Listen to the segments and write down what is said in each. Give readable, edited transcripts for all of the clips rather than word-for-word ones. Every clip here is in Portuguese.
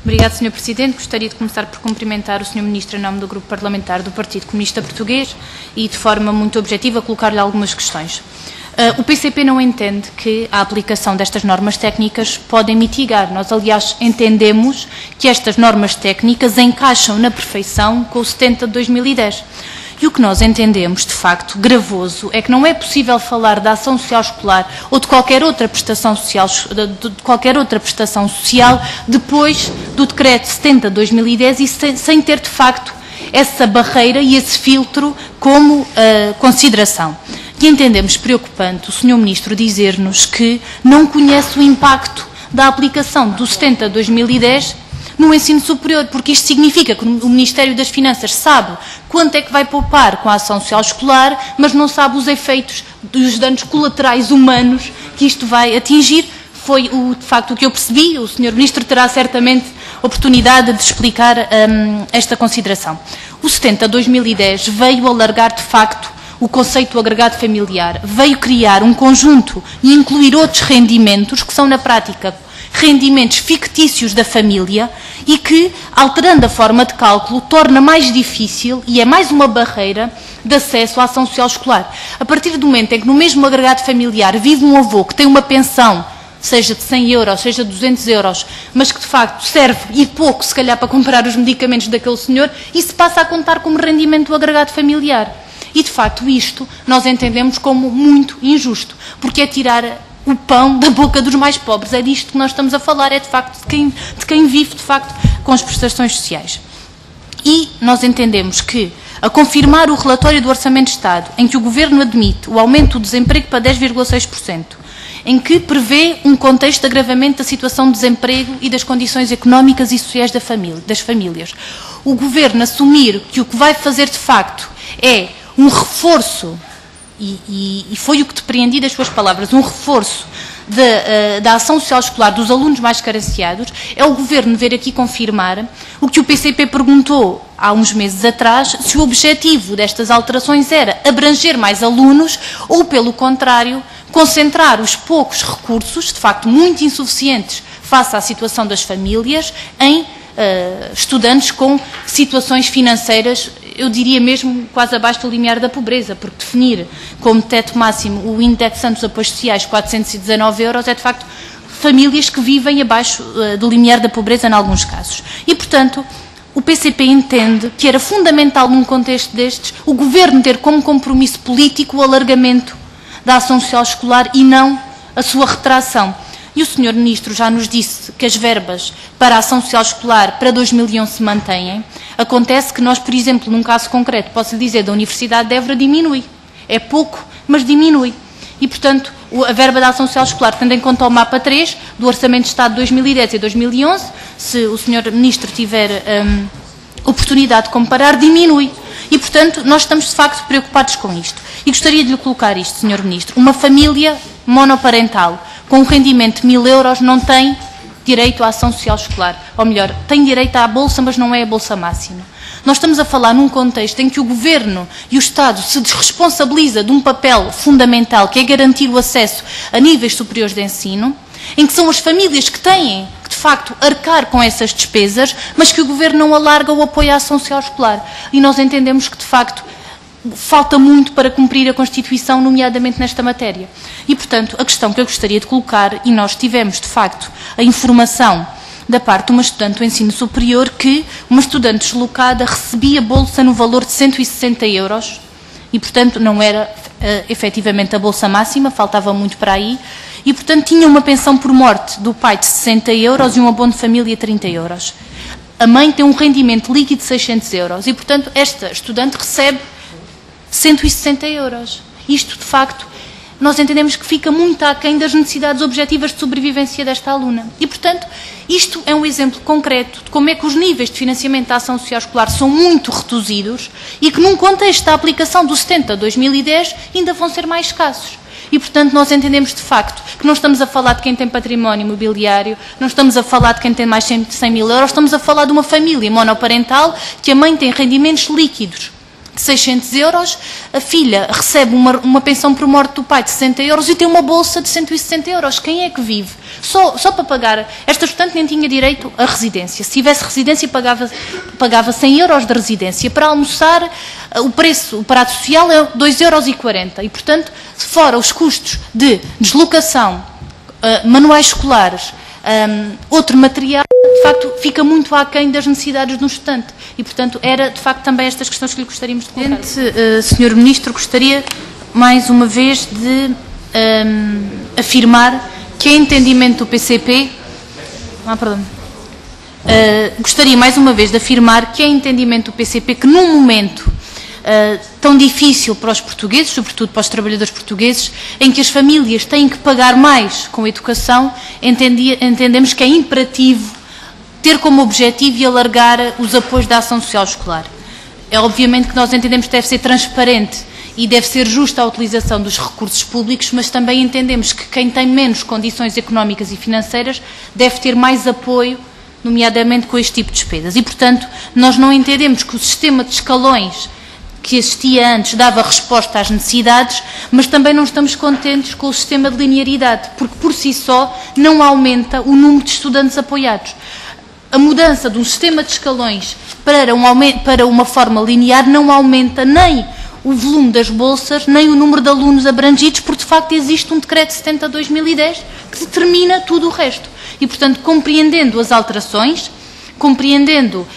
Obrigado, Sr. Presidente. Gostaria de começar por cumprimentar o Sr. Ministro em nome do Grupo Parlamentar do Partido Comunista Português e, de forma muito objetiva, colocar-lhe algumas questões. O PCP não entende que a aplicação destas normas técnicas podem mitigar. Nós, aliás, entendemos que estas normas técnicas encaixam na perfeição com o 70 de 2010. E o que nós entendemos, de facto, gravoso, é que não é possível falar da ação social escolar ou de qualquer outra prestação social, depois do decreto 70 de 2010 e sem ter, de facto, essa barreira e esse filtro como consideração. E entendemos preocupante o Sr. Ministro dizer-nos que não conhece o impacto da aplicação do 70 de 2010 no ensino superior, porque isto significa que o Ministério das Finanças sabe quanto é que vai poupar com a ação social escolar, mas não sabe os efeitos dos danos colaterais humanos que isto vai atingir. Foi, de facto, o que eu percebi. O Sr. Ministro terá certamente oportunidade de explicar esta consideração. O 70 de 2010 veio alargar, de facto, o conceito agregado familiar, veio criar um conjunto e incluir outros rendimentos que são, na prática, rendimentos fictícios da família e que, alterando a forma de cálculo, torna mais difícil e é mais uma barreira de acesso à ação social escolar. A partir do momento em que no mesmo agregado familiar vive um avô que tem uma pensão, seja de 100 euros, seja de 200 euros, mas que de facto serve e pouco, se calhar, para comprar os medicamentos daquele senhor, isso passa a contar como rendimento do agregado familiar. E, de facto, isto nós entendemos como muito injusto, porque é tirar o pão da boca dos mais pobres. É disto que nós estamos a falar, é de facto de quem vive, de facto, com as prestações sociais. E nós entendemos que, a confirmar o relatório do Orçamento de Estado, em que o Governo admite o aumento do desemprego para 10,6%, em que prevê um contexto de agravamento da situação de desemprego e das condições económicas e sociais das famílias, o Governo assumir que o que vai fazer, de facto, é um reforço, e foi o que depreendi das suas palavras, um reforço da ação social escolar dos alunos mais carenciados, é o Governo vir aqui confirmar o que o PCP perguntou há uns meses atrás, se o objetivo destas alterações era abranger mais alunos ou, pelo contrário, concentrar os poucos recursos, de facto muito insuficientes face à situação das famílias, em estudantes com situações financeiras, eu diria mesmo quase abaixo do limiar da pobreza, porque definir como teto máximo o indexante dos apoios sociais 419 euros é de facto famílias que vivem abaixo do limiar da pobreza em alguns casos. E, portanto, o PCP entende que era fundamental num contexto destes o Governo ter como compromisso político o alargamento da ação social escolar e não a sua retração. E o Sr. Ministro já nos disse que as verbas para a ação social escolar para 2011 se mantêm. Acontece que nós, por exemplo, num caso concreto, posso lhe dizer, da Universidade de Évora diminui. É pouco, mas diminui. E, portanto, a verba da ação social escolar, tendo em conta o mapa 3 do Orçamento de Estado de 2010 e 2011, se o Sr. Ministro tiver oportunidade de comparar, diminui. E, portanto, nós estamos, de facto, preocupados com isto. E gostaria de lhe colocar isto, Sr. Ministro. Uma família monoparental com um rendimento de 1.000 euros não tem direito à ação social escolar. Ou melhor, tem direito à bolsa, mas não é a bolsa máxima. Nós estamos a falar num contexto em que o Governo e o Estado se desresponsabiliza de um papel fundamental, que é garantir o acesso a níveis superiores de ensino, em que são as famílias que têm que, de facto, arcar com essas despesas, mas que o Governo não alarga o apoio à ação social escolar. E nós entendemos que, de facto, falta muito para cumprir a Constituição, nomeadamente nesta matéria. E, portanto, a questão que eu gostaria de colocar, e nós tivemos, de facto, a informação da parte de uma estudante do ensino superior que uma estudante deslocada recebia bolsa no valor de 160 euros e, portanto, não era efetivamente a bolsa máxima, faltava muito para aí, e, portanto, tinha uma pensão por morte do pai de 60 euros e um abono de família de 30 euros. A mãe tem um rendimento líquido de 600 euros e, portanto, esta estudante recebe 160 euros. Isto, de facto, nós entendemos que fica muito aquém das necessidades objetivas de sobrevivência desta aluna. E, portanto, isto é um exemplo concreto de como é que os níveis de financiamento da ação social escolar são muito reduzidos e que, num contexto da aplicação do 70 de 2010, ainda vão ser mais escassos. E, portanto, nós entendemos, de facto, que não estamos a falar de quem tem património imobiliário, não estamos a falar de quem tem mais de 100 mil euros, estamos a falar de uma família monoparental que a mãe tem rendimentos líquidos de 600 euros, a filha recebe uma pensão por morte do pai de 60 euros e tem uma bolsa de 160 euros. Quem é que vive? Só para pagar. Esta estudante nem tinha direito à residência. Se tivesse residência, pagava 100 euros de residência. Para almoçar, o preço, o prato social é 2,40 euros. E, portanto, fora os custos de deslocação, manuais escolares, outro material, de facto, fica muito aquém das necessidades de um estudante. E, portanto, era, de facto, também estas questões que lhe gostaríamos de colocar. Sr. Ministro, gostaria, mais uma vez, de afirmar que é entendimento do PCP... gostaria, mais uma vez, de afirmar que é entendimento do PCP que, num momento tão difícil para os portugueses, sobretudo para os trabalhadores portugueses, em que as famílias têm que pagar mais com a educação, entendemos que é imperativo ter como objetivo e alargar os apoios da ação social escolar. É obviamente que nós entendemos que deve ser transparente e deve ser justa a utilização dos recursos públicos, mas também entendemos que quem tem menos condições económicas e financeiras deve ter mais apoio, nomeadamente com este tipo de despesas. E, portanto, nós não entendemos que o sistema de escalões que existia antes dava resposta às necessidades, mas também não estamos contentes com o sistema de linearidade, porque por si só não aumenta o número de estudantes apoiados. A mudança de um sistema de escalões para uma forma linear não aumenta nem o volume das bolsas, nem o número de alunos abrangidos, porque de facto existe um decreto 70/2010 que determina tudo o resto. E, portanto, compreendendo as alterações, compreendendo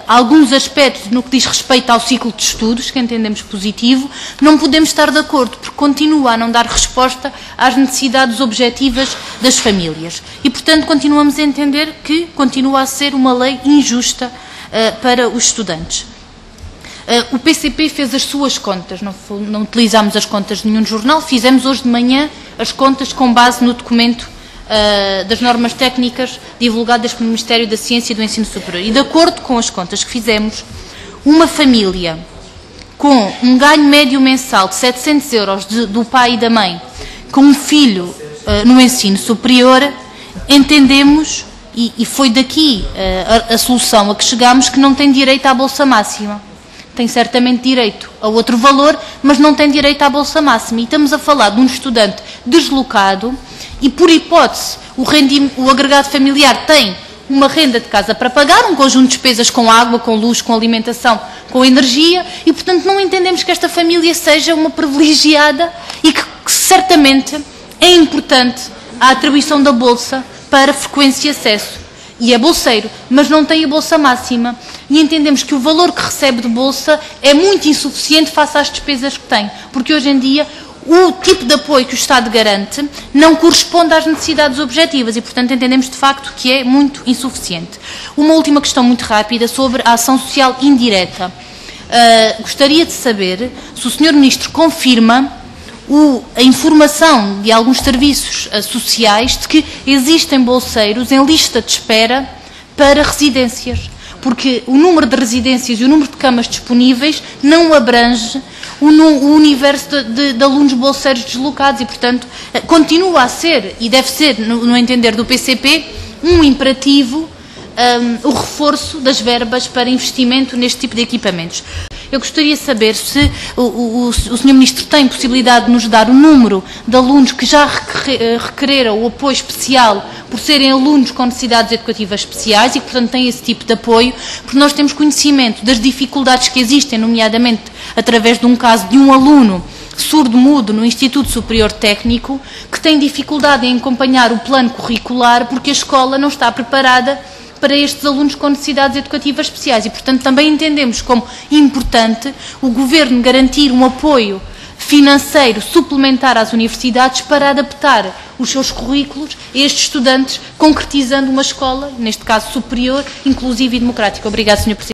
alguns aspectos no que diz respeito ao ciclo de estudos, que entendemos positivo, não podemos estar de acordo, porque continua a não dar resposta às necessidades objetivas das famílias. E, portanto, continuamos a entender que continua a ser uma lei injusta para os estudantes. O PCP fez as suas contas, não utilizámos as contas de nenhum jornal, fizemos hoje de manhã as contas com base no documento das normas técnicas divulgadas pelo Ministério da Ciência e do Ensino Superior. E, de acordo com as contas que fizemos, uma família com um ganho médio mensal de 700 euros do pai e da mãe, com um filho no ensino superior, entendemos, e foi daqui a solução a que chegámos, que não tem direito à bolsa máxima. Tem certamente direito a outro valor, mas não tem direito à bolsa máxima. E estamos a falar de um estudante deslocado e, por hipótese, o agregado familiar tem uma renda de casa para pagar, um conjunto de despesas com água, com luz, com alimentação, com energia, e, portanto, não entendemos que esta família seja uma privilegiada e que certamente é importante a atribuição da bolsa para frequência e acesso. E é bolseiro, mas não tem a bolsa máxima. E entendemos que o valor que recebe de bolsa é muito insuficiente face às despesas que tem, porque hoje em dia o tipo de apoio que o Estado garante não corresponde às necessidades objetivas e, portanto, entendemos de facto que é muito insuficiente. Uma última questão muito rápida sobre a ação social indireta. Gostaria de saber se o Sr. Ministro confirma a informação de alguns serviços sociais de que existem bolseiros em lista de espera para residências, porque o número de residências e o número de camas disponíveis não abrange o universo de alunos bolseiros deslocados e, portanto, continua a ser, e deve ser, no entender do PCP, um imperativo o reforço das verbas para investimento neste tipo de equipamentos. Eu gostaria de saber se o Sr. Ministro tem possibilidade de nos dar o número de alunos que já requereram o apoio especial por serem alunos com necessidades educativas especiais e que, portanto, têm esse tipo de apoio, porque nós temos conhecimento das dificuldades que existem, nomeadamente através de um caso de um aluno surdo-mudo no Instituto Superior Técnico, que tem dificuldade em acompanhar o plano curricular porque a escola não está preparada para estes alunos com necessidades educativas especiais e, portanto, também entendemos como importante o Governo garantir um apoio financeiro suplementar às universidades para adaptar os seus currículos a estes estudantes, concretizando uma escola, neste caso superior, inclusiva e democrática. Obrigado, Sr. Presidente.